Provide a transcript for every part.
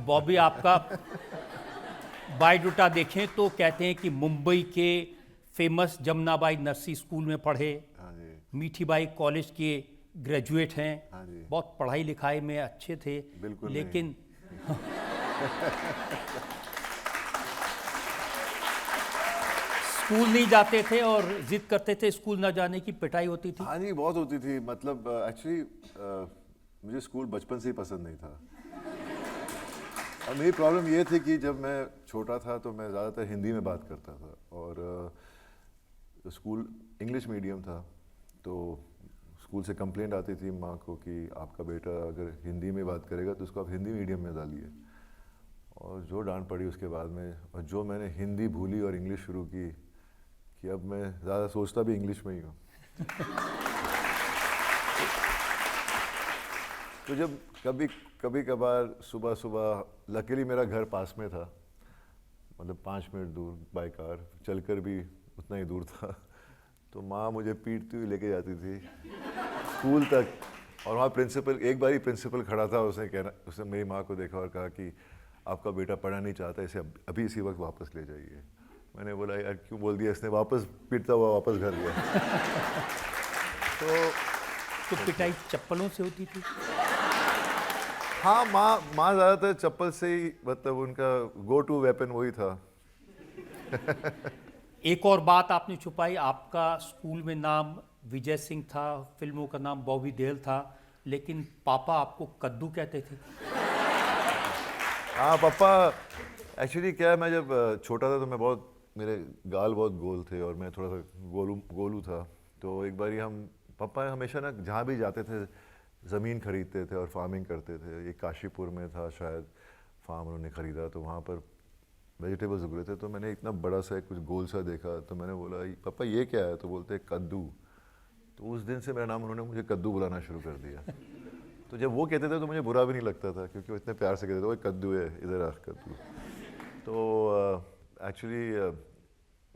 अब बॉबी आपका बायोडाटा देखें तो कहते हैं कि मुंबई के फेमस जमुनाबाई नर्सरी स्कूल में पढ़े, हाँ जी। मीठीबाई कॉलेज के ग्रेजुएट हैं, हाँ जी। बहुत पढ़ाई लिखाई में अच्छे थे, बिल्कुल लेकिन स्कूल नहीं जाते थे और जिद करते थे स्कूल ना जाने की, पिटाई होती थी। हाँ जी, बहुत होती थी। मतलब एक्चुअली मुझे स्कूल बचपन से ही पसंद नहीं था। और मेरी प्रॉब्लम ये थी कि जब मैं छोटा था तो मैं ज़्यादातर हिंदी में बात करता था, और स्कूल इंग्लिश मीडियम था, तो स्कूल से कंप्लेंट आती थी माँ को कि आपका बेटा अगर हिंदी में बात करेगा तो उसको आप हिंदी मीडियम में डालिए। और जो डांट पड़ी उसके बाद में, और जो मैंने हिंदी भूली और इंग्लिश शुरू की, कि अब मैं ज़्यादा सोचता भी इंग्लिश में ही हूँ। तो जब कभी कभार सुबह सुबह, लकीली मेरा घर पास में था, मतलब 5 मिनट दूर बाय कार, चलकर भी उतना ही दूर था, तो माँ मुझे पीटती हुई लेके जाती थी स्कूल तक। और वहाँ प्रिंसिपल, एक बार ही प्रिंसिपल खड़ा था, उसने मेरी माँ को देखा और कहा कि आपका बेटा पढ़ना नहीं चाहता, इसे अभी इसी वक्त वापस ले जाइए। मैंने बोला यार क्यों बोल दिया इसने, वापस पीटता हुआ वापस घर गया। तो पिटाई चप्पलों से होती थी। हाँ, माँ ज़्यादातर चप्पल से ही, मतलब उनका गो टू वेपन वही था। एक और बात आपने छुपाई, आपका स्कूल में नाम विजय सिंह था, फिल्मों का नाम बॉबी देओल था, लेकिन पापा आपको कद्दू कहते थे। हाँ पापा, एक्चुअली क्या है, मैं जब छोटा था तो मेरे गाल बहुत गोल थे और मैं थोड़ा सा गोलू था। तो एक बारी पापा हमेशा ना जहाँ भी जाते थे ज़मीन खरीदते थे और फार्मिंग करते थे। ये काशीपुर में था शायद फार्म उन्होंने ख़रीदा, तो वहाँ पर वेजिटेबल्स उग रहे थे। तो मैंने इतना बड़ा सा कुछ गोल सा देखा, तो मैंने बोला पापा ये क्या है, तो बोलते कद्दू। तो उस दिन से मेरा नाम उन्होंने मुझे कद्दू बुलाना शुरू कर दिया। तो जब वो कहते थे तो मुझे बुरा भी नहीं लगता था, क्योंकि वो इतने प्यार से कहते थे वो कद्दू है, इधर आ कद्दू। तो एक्चुअली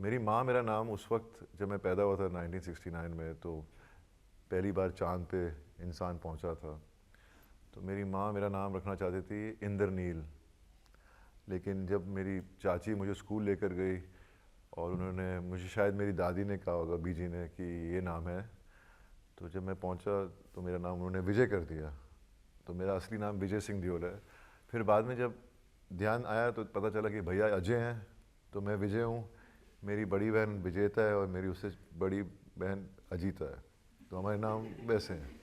मेरी माँ मेरा नाम उस वक्त जब मैं पैदा हुआ था 1969 में, तो पहली बार चांद पे इंसान पहुंचा था, तो मेरी माँ मेरा नाम रखना चाहती थी इंद्रनील। लेकिन जब मेरी चाची मुझे स्कूल लेकर गई और उन्होंने मुझे, शायद मेरी दादी ने कहा होगा, बीजी ने, कि ये नाम है, तो जब मैं पहुंचा तो मेरा नाम उन्होंने विजय कर दिया। तो मेरा असली नाम विजय सिंह देओल है। फिर बाद में जब ध्यान आया तो पता चला कि भैया अजय हैं, तो मैं विजय हूँ, मेरी बड़ी बहन विजेता है और मेरी उससे बड़ी बहन अजीता है, तो हमारे नाम वैसे हैं।